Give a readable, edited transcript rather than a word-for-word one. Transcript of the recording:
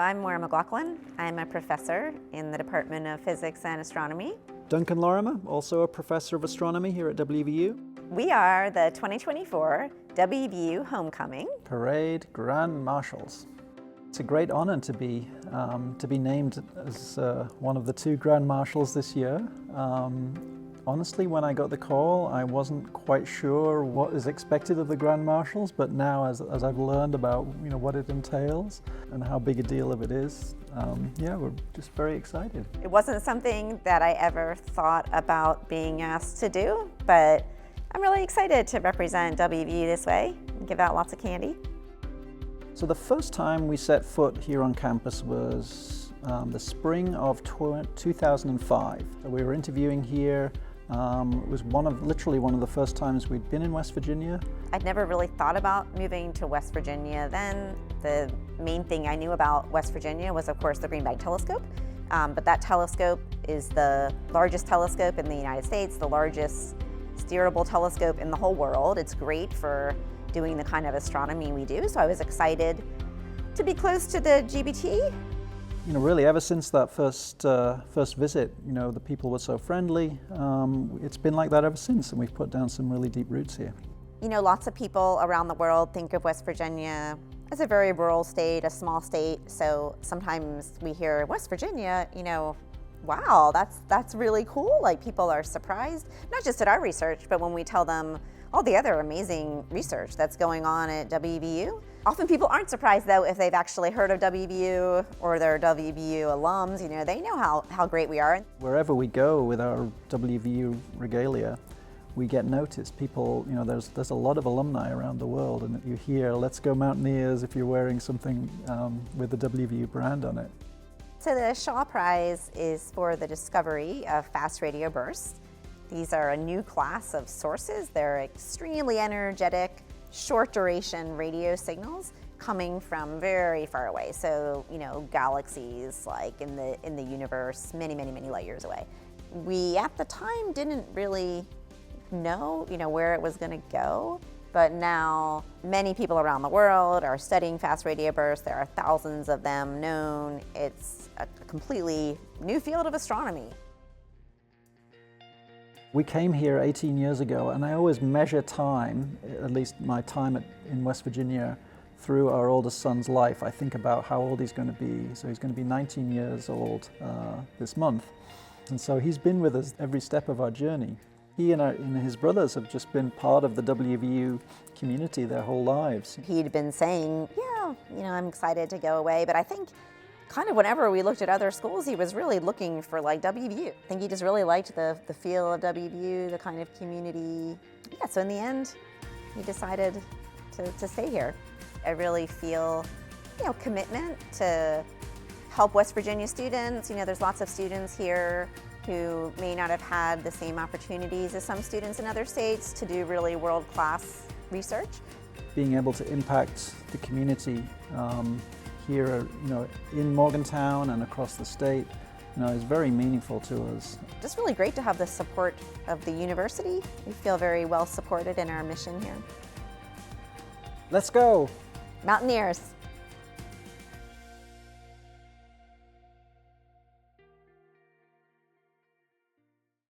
I'm Maura McLaughlin. I'm a professor in the Department of Physics and Astronomy. Duncan Lorimer, also a professor of astronomy here at WVU. We are the 2024 WVU Homecoming Parade Grand Marshals. It's a great honor to be named as one of the two Grand Marshals this year. Honestly, when I got the call, I wasn't quite sure what is expected of the Grand Marshals, but now as I've learned about what it entails and how big a deal of it is, yeah, we're just very excited. It wasn't something that I ever thought about being asked to do, but I'm really excited to represent WVU this way and give out lots of candy. So the first time we set foot here on campus was the spring of 2005. We were interviewing here. It was literally one of the first times we'd been in West Virginia. I'd never really thought about moving to West Virginia then. The main thing I knew about West Virginia was, of course, the Green Bank Telescope. But that telescope is the largest telescope in the United States, the largest steerable telescope in the whole world. It's great for doing the kind of astronomy we do, so I was excited to be close to the GBT. Really, ever since that first visit, the people were so friendly. It's been like that ever since, and we've put down some really deep roots here. Lots of people around the world think of West Virginia as a very rural state, a small state. So sometimes we hear West Virginia, wow, that's really cool. Like, people are surprised, not just at our research, but when we tell them all the other amazing research that's going on at WVU. Often people aren't surprised, though, if they've actually heard of WVU or they're WVU alums. They know how great we are. Wherever we go with our WVU regalia, we get noticed. People, there's a lot of alumni around the world, and you hear, "Let's go Mountaineers," if you're wearing something with the WVU brand on it. So the Shaw Prize is for the discovery of fast radio bursts. These are a new class of sources. They're extremely energetic, short duration radio signals coming from very far away. So, galaxies like in the universe, many, many, many light years away. We at the time didn't really know, where it was going to go. But now many people around the world are studying fast radio bursts. There are thousands of them known. It's a completely new field of astronomy. We came here 18 years ago, and I always measure time, at least my time in West Virginia, through our oldest son's life. I think about how old he's going to be. So he's going to be 19 years old this month. And so he's been with us every step of our journey. He and his brothers have just been part of the WVU community their whole lives. He'd been saying, I'm excited to go away, but I think kind of whenever we looked at other schools, he was really looking for WVU. I think he just really liked the feel of WVU, the kind of community. Yeah, so in the end, he decided to stay here. I really feel, commitment to help West Virginia students. There's lots of students here who may not have had the same opportunities as some students in other states to do really world-class research. Being able to impact the community here, in Morgantown and across the state, is very meaningful to us. Just really great to have the support of the university. We feel very well supported in our mission here. Let's go! Mountaineers!